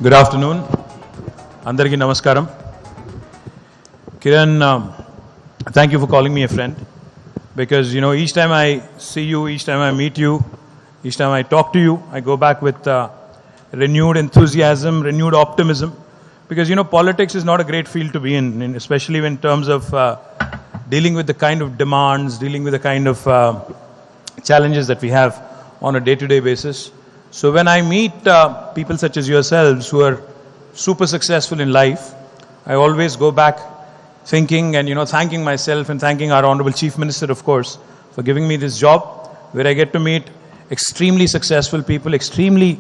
Good afternoon. Andariki namaskaram. Kiran, thank you for calling me a friend, because each time I see you, each time I meet you, each time I talk to you, I go back with renewed enthusiasm, renewed optimism, because politics is not a great field to be in, especially in terms of dealing with the kind of demands, dealing with the kind of challenges that we have on a day-to-day basis. So when I meet people such as yourselves who are super successful in life, I always go back thinking and thanking myself and thanking our Honorable Chief Minister, of course, for giving me this job where I get to meet extremely successful people, extremely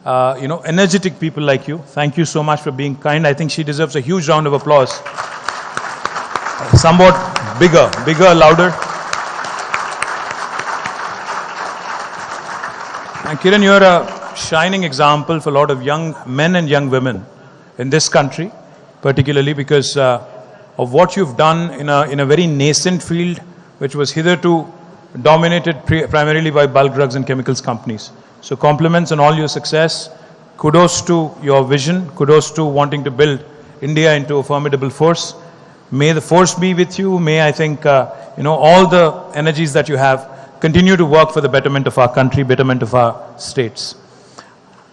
energetic people like you. Thank you so much for being kind. I think she deserves a huge round of applause. Somewhat bigger, louder. And Kiran, you're a shining example for a lot of young men and young women in this country, particularly because of what you've done in a very nascent field, which was hitherto dominated primarily by bulk drugs and chemicals companies. So compliments on all your success. Kudos to your vision. Kudos to wanting to build India into a formidable force. May the force be with you. May I think all the energies that you have continue to work for the betterment of our country, betterment of our states.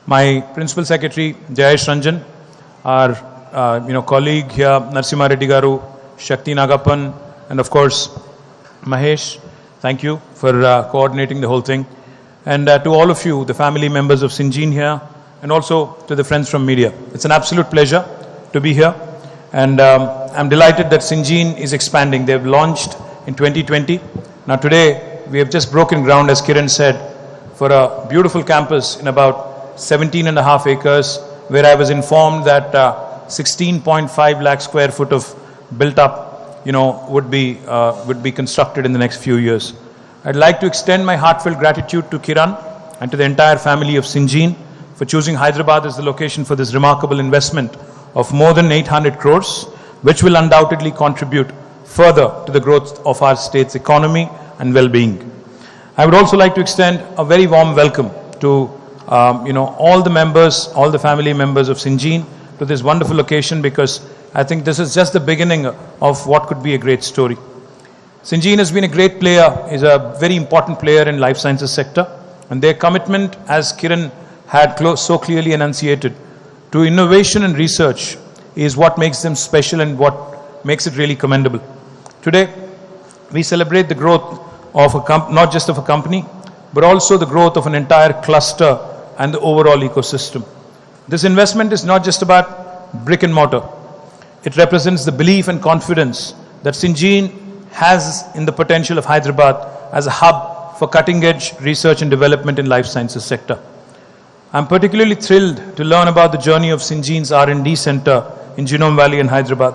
My Principal Secretary, Jayesh Ranjan, our colleague here, Narsimha Reddy Garu, Shakti Nagappan, and of course, Mahesh, thank you for coordinating the whole thing. And to all of you, the family members of Syngene here, and also to the friends from media. It's an absolute pleasure to be here. And I'm delighted that Syngene is expanding. They've launched in 2020. Now today, we have just broken ground, as Kiran said, for a beautiful campus in about 17.5 acres, where I was informed that 16.5 lakh square foot of built up, would be constructed in the next few years. I'd like to extend my heartfelt gratitude to Kiran and to the entire family of Syngene for choosing Hyderabad as the location for this remarkable investment of more than 800 crores, which will undoubtedly contribute further to the growth of our state's economy and well-being. I would also like to extend a very warm welcome to all the members, all the family members of Syngene to this wonderful location, because I think this is just the beginning of what could be a great story. Syngene has been a great player, is a very important player in life sciences sector, and their commitment, as Kiran had so clearly enunciated, to innovation and research is what makes them special and what makes it really commendable. Today, we celebrate the growth of not just of a company, but also the growth of an entire cluster and the overall ecosystem. This investment is not just about brick and mortar. It represents the belief and confidence that Syngene has in the potential of Hyderabad as a hub for cutting-edge research and development in life sciences sector. I'm particularly thrilled to learn about the journey of Syngene's R&D center in Genome Valley in Hyderabad.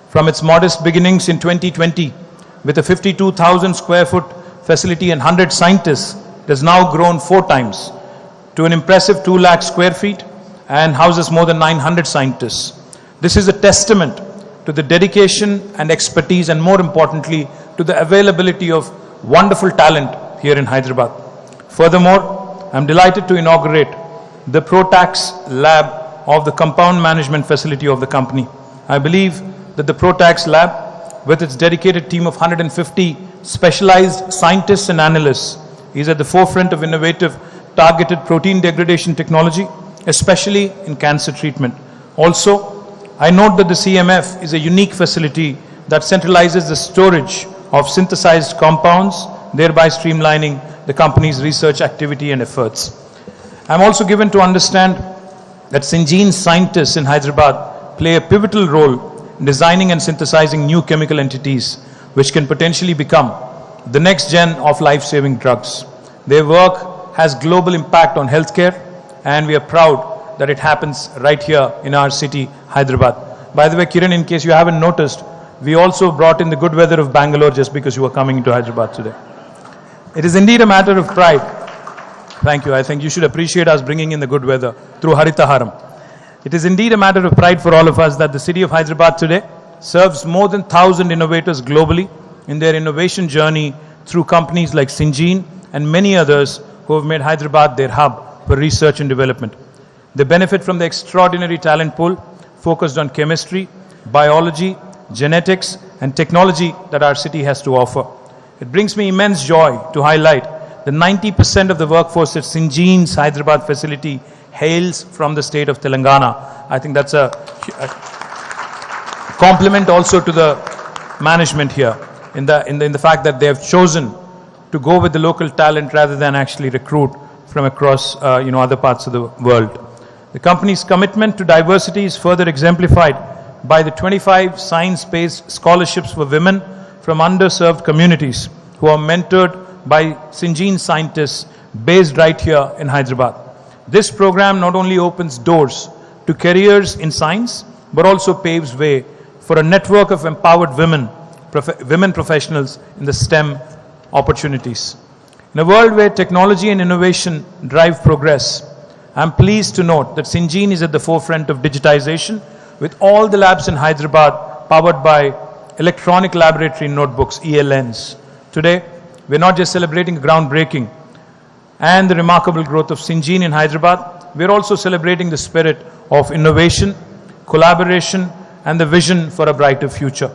From its modest beginnings in 2020, with a 52,000 square foot facility and 100 scientists, it has now grown 4 times to an impressive 2 lakh square feet and houses more than 900 scientists. This is a testament to the dedication and expertise, and more importantly, to the availability of wonderful talent here in Hyderabad. Furthermore, I'm delighted to inaugurate the ProTax lab of the compound management facility of the company. I believe that the ProTax lab, with its dedicated team of 150 specialized scientists and analysts, is at the forefront of innovative targeted protein degradation technology, especially in cancer treatment. Also, I note that the CMF is a unique facility that centralizes the storage of synthesized compounds, thereby streamlining the company's research activity and efforts. I'm also given to understand that Syngene's scientists in Hyderabad play a pivotal role designing and synthesizing new chemical entities which can potentially become the next gen of life-saving drugs. Their work has global impact on healthcare, and we are proud that it happens right here in our city, Hyderabad. By the way, Kiran, in case you haven't noticed, we also brought in the good weather of Bangalore just because you were coming into Hyderabad today. It is indeed a matter of pride. Thank you. I think you should appreciate us bringing in the good weather through Haritaharam. It is indeed a matter of pride for all of us that the city of Hyderabad today serves more than 1,000 innovators globally in their innovation journey through companies like Syngene and many others who have made Hyderabad their hub for research and development. They benefit from the extraordinary talent pool focused on chemistry, biology, genetics, and technology that our city has to offer. It brings me immense joy to highlight that 90% of the workforce at Singene's Hyderabad facility hails from the state of Telangana. I think that's a compliment also to the management here in the fact that they have chosen to go with the local talent rather than actually recruit from across other parts of the world. The company's commitment to diversity is further exemplified by the 25 science-based scholarships for women from underserved communities who are mentored by Syngene scientists based right here in Hyderabad. This program not only opens doors to careers in science, but also paves way for a network of empowered women professionals in the STEM opportunities. In a world where technology and innovation drive progress, I'm pleased to note that Syngene is at the forefront of digitization with all the labs in Hyderabad powered by electronic laboratory notebooks, ELNs. Today, we're not just celebrating groundbreaking and the remarkable growth of Syngene in Hyderabad, we're also celebrating the spirit of innovation, collaboration, and the vision for a brighter future.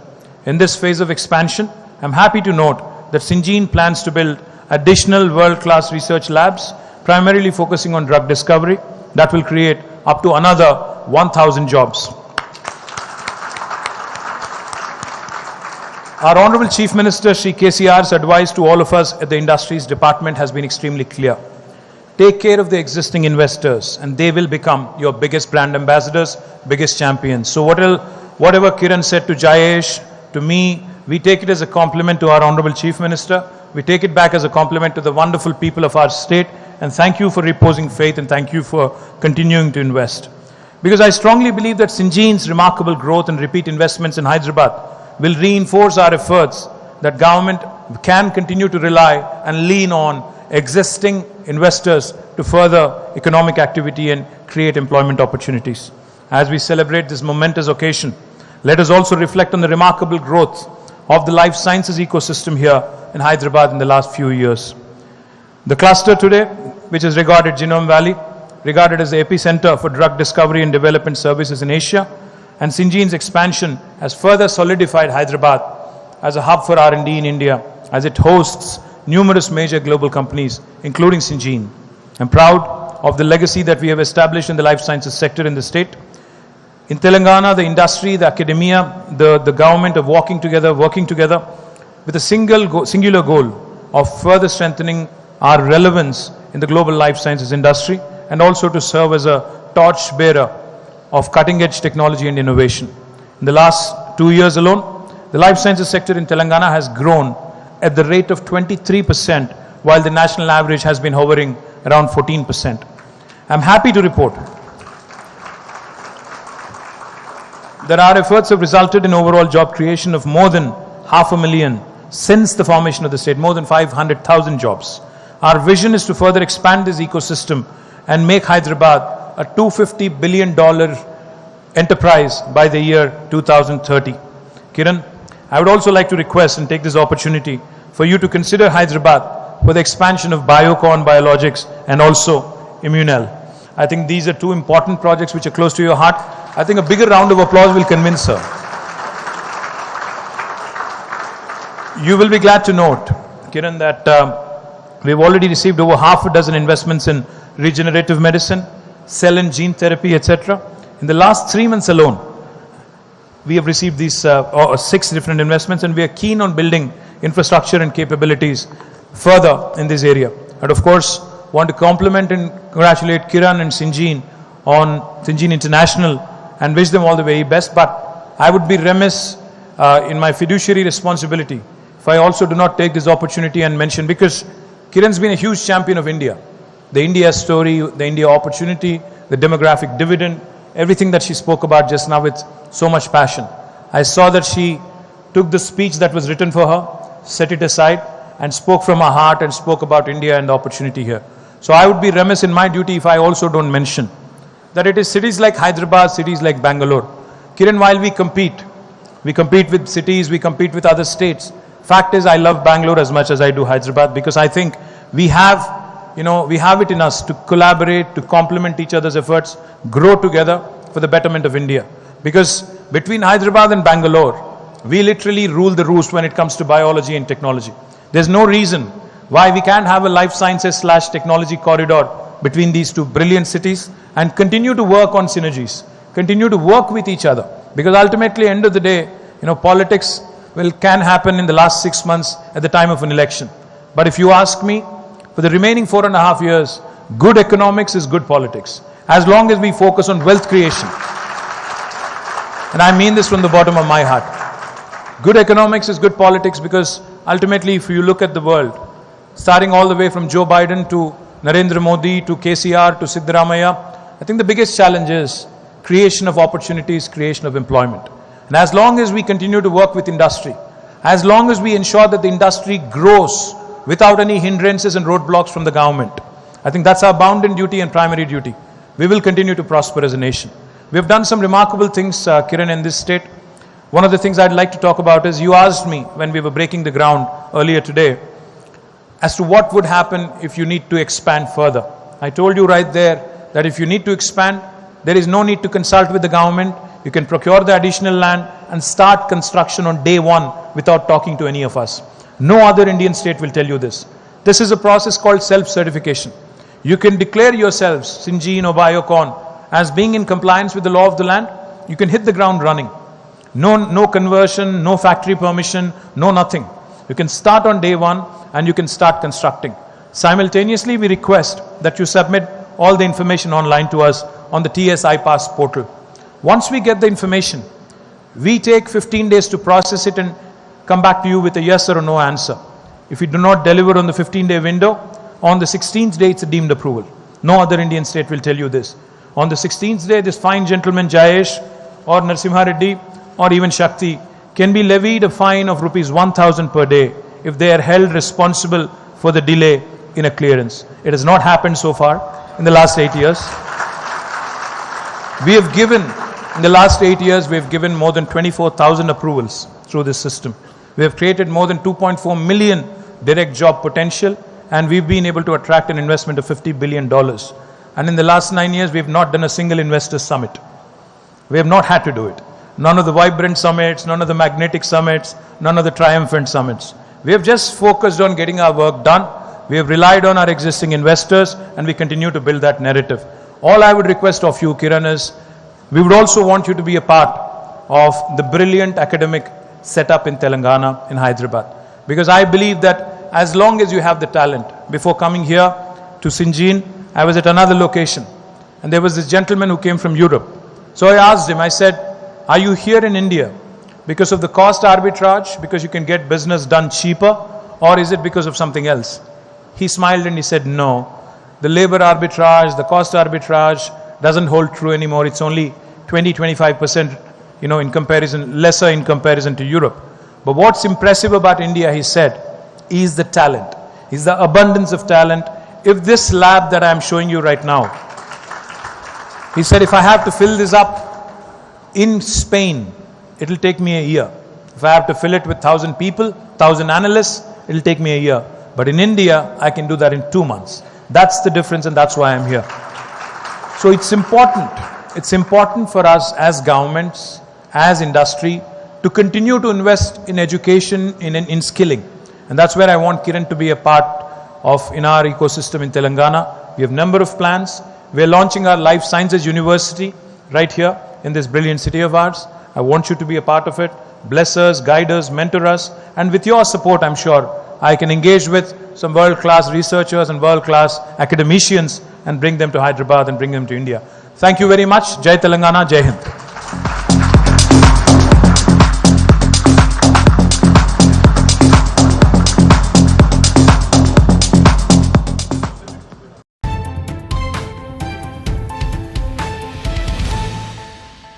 In this phase of expansion, I'm happy to note that Syngene plans to build additional world-class research labs, primarily focusing on drug discovery, that will create up to another 1,000 jobs. Our Honorable Chief Minister, Shri KTR's advice to all of us at the Industries Department has been extremely clear. Take care of the existing investors and they will become your biggest brand ambassadors, biggest champions. So whatever Kiran said to Jayesh, to me, we take it as a compliment to our Honorable Chief Minister. We take it back as a compliment to the wonderful people of our state, and thank you for reposing faith and thank you for continuing to invest. Because I strongly believe that Syngene's remarkable growth and repeat investments in Hyderabad will reinforce our efforts that government can continue to rely and lean on existing investors to further economic activity and create employment opportunities. As we celebrate this momentous occasion, let us also reflect on the remarkable growth of the life sciences ecosystem here in Hyderabad in the last few years. The cluster today, which is regarded Genome Valley, regarded as the epicenter for drug discovery and development services in Asia, and Syngene's expansion has further solidified Hyderabad as a hub for R&D in India, as it hosts numerous major global companies, including Syngene. I'm proud of the legacy that we have established in the life sciences sector in the state. In Telangana, the industry, the academia, the government are working together with a singular goal of further strengthening our relevance in the global life sciences industry and also to serve as a torch bearer of cutting-edge technology and innovation. In the last 2 years alone, the life sciences sector in Telangana has grown at the rate of 23%, while the national average has been hovering around 14%. I'm happy to report that our efforts have resulted in overall job creation of more than 500,000 since the formation of the state, more than 500,000 jobs. Our vision is to further expand this ecosystem and make Hyderabad a $250 billion enterprise by the year 2030. Kiran, I would also like to request and take this opportunity for you to consider Hyderabad for the expansion of Biocon Biologics and also Immunel. I think these are two important projects which are close to your heart. I think a bigger round of applause will convince her. You will be glad to note, Kiran, that we've already received over half a dozen investments in regenerative medicine, cell and gene therapy, etc. In the last 3 months alone, we have received these 6 different investments, and we are keen on building infrastructure and capabilities further in this area. And of course, want to compliment and congratulate Kiran and Syngene on Syngene International and wish them all the very best. But I would be remiss in my fiduciary responsibility if I also do not take this opportunity and mention, because Kiran's been a huge champion of India. The India story, the India opportunity, the demographic dividend, everything that she spoke about just now with so much passion. I saw that she took the speech that was written for her, set it aside, and spoke from her heart and spoke about India and the opportunity here. So I would be remiss in my duty if I also don't mention that it is cities like Hyderabad, cities like Bangalore. Kiran, while we compete with cities, we compete with other states. Fact is, I love Bangalore as much as I do Hyderabad, because I think we have we have it in us to collaborate, to complement each other's efforts, grow together for the betterment of India. Because between Hyderabad and Bangalore, we literally rule the roost when it comes to biology and technology. There's no reason why we can't have a life sciences/technology corridor between these two brilliant cities and continue to work on synergies, continue to work with each other. Because ultimately, end of the day, politics can happen in the last 6 months at the time of an election. But if you ask me, for the remaining 4.5 years, good economics is good politics. As long as we focus on wealth creation. And I mean this from the bottom of my heart. Good economics is good politics because ultimately, if you look at the world, starting all the way from Joe Biden to Narendra Modi to KCR to Siddaramaiah, I think the biggest challenge is creation of opportunities, creation of employment. And as long as we continue to work with industry, as long as we ensure that the industry grows without any hindrances and roadblocks from the government, I think that's our bounden duty and primary duty. We will continue to prosper as a nation. We have done some remarkable things, Kiran, in this state. One of the things I'd like to talk about is, you asked me when we were breaking the ground earlier today as to what would happen if you need to expand further. I told you right there that if you need to expand, there is no need to consult with the government. You can procure the additional land and start construction on day one without talking to any of us. No other Indian state will tell you this. This is a process called self-certification. You can declare yourselves, Sinjin or Biocon, as being in compliance with the law of the land. You can hit the ground running. No conversion, no factory permission, no nothing. You can start on day one and you can start constructing. Simultaneously, we request that you submit all the information online to us on the TS iPass portal. Once we get the information, we take 15 days to process it and come back to you with a yes or a no answer. If you do not deliver on the 15-day window, on the 16th day, it's a deemed approval. No other Indian state will tell you this. On the 16th day, this fine gentleman Jayesh or Narasimha Reddy or even Shakti can be levied a fine of rupees 1,000 per day if they are held responsible for the delay in a clearance. It has not happened so far in the last 8 years. In the last 8 years, we have given more than 24,000 approvals through this system. We have created more than 2.4 million direct job potential, and we've been able to attract an investment of $50 billion. And in the last 9 years, we have not done a single investor summit. We have not had to do it. None of the vibrant summits, none of the magnetic summits, none of the triumphant summits. We have just focused on getting our work done. We have relied on our existing investors, and we continue to build that narrative. All I would request of you, Kiran, is we would also want you to be a part of the brilliant academic setup in Telangana, in Hyderabad. Because I believe that as long as you have the talent, before coming here to Sinjin, I was at another location, and there was this gentleman who came from Europe. So I asked him, I said, are you here in India because of the cost arbitrage, because you can get business done cheaper, or is it because of something else? He smiled and he said, no, the labor arbitrage, the cost arbitrage doesn't hold true anymore. It's only 20-25%, in comparison, lesser in comparison to Europe. But what's impressive about India, he said, is the talent, is the abundance of talent. If this lab that I'm showing you right now, he said, if I have to fill this up in Spain, it'll take me a year. If I have to fill it with 1,000 people, 1,000 analysts, it'll take me a year. But in India, I can do that in 2 months. That's the difference, and that's why I'm here. So it's important. It's important for us as governments, as industry, to continue to invest in education, in skilling. And that's where I want Kiran to be a part of in our ecosystem in Telangana. We have a number of plans. We are launching our Life Sciences University right here in this brilliant city of ours. I want you to be a part of it. Bless us, guide us, mentor us. And with your support, I'm sure, I can engage with some world-class researchers and world-class academicians and bring them to Hyderabad and bring them to India. Thank you very much. Jai Telangana, Jai Hind.